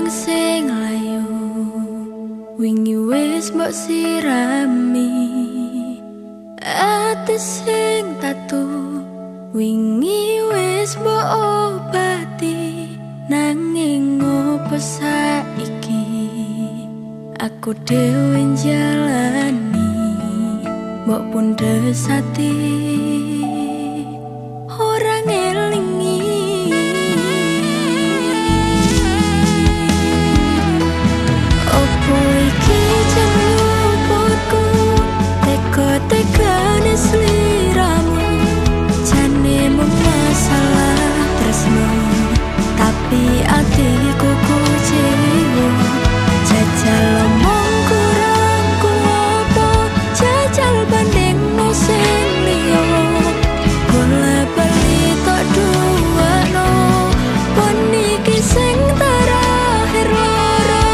kembang sing layu wingi wis mbok sirami ati sing tatu wingi wis mbok obati nanging ngopo saiki aku dhewe jalani mbok pundes ati ora ngelingi opo iki jenengku teka-tekane sliramu jane masalah tresno tapi atiku kecewa jajal omong kurangku opo jajal banding sing liya bola bali tok duwano pon iki sing terakhir loro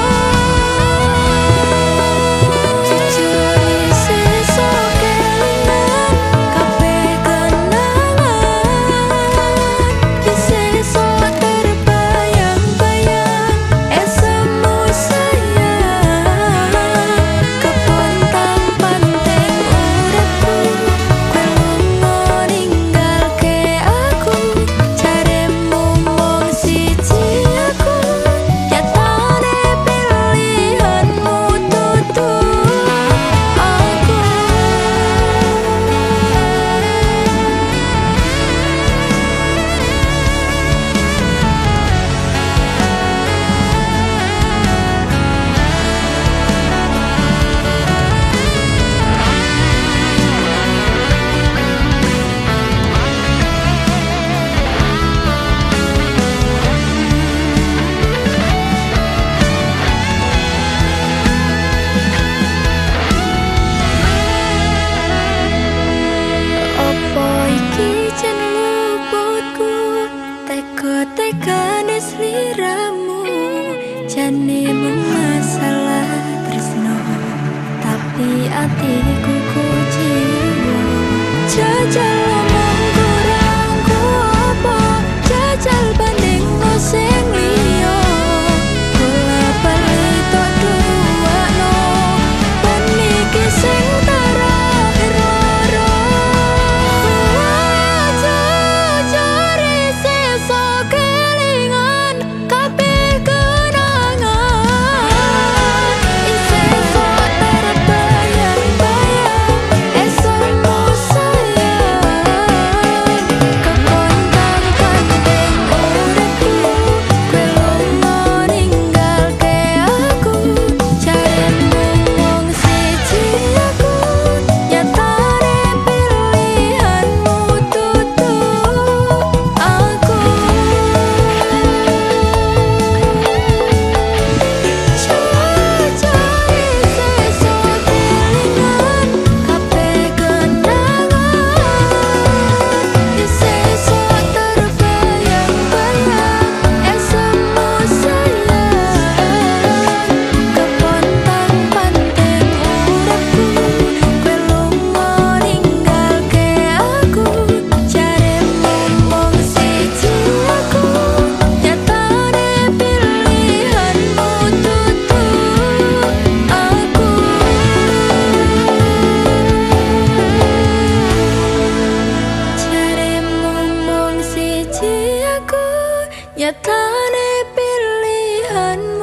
jujur sesuk kelingan kabeh kenangan sesuk terbayang-bayang esemu sayang kepontang panteng uripku ninggalke aku jaremu mung siji aku nyatane pilihanmu tutu aku opo iki jen luputku teka-tekane sliramu jane masalah tresno tapi atiku kecewa jajal omong kurangku opo jajal banding sing liya bola bali tok duwano pon iki sing terakhir loro jujur sesuk kelingan kabeh kenangan sesuk terbayang-bayang esokmu sayang kepontang panteng uripku kowe lunga ninggalke aku jaremu mung siji aku nyatane pilihanmu tutu aku sesuk kelingan kabeh kenangan sesuk terbayang-bayang esokmu sayang kepontang panteng uripku kowe lunga ninggalke aku jaremu mung siji aku nyatane pilihanmu tutu aku jaremu mung siji aku nyatane pilihanmu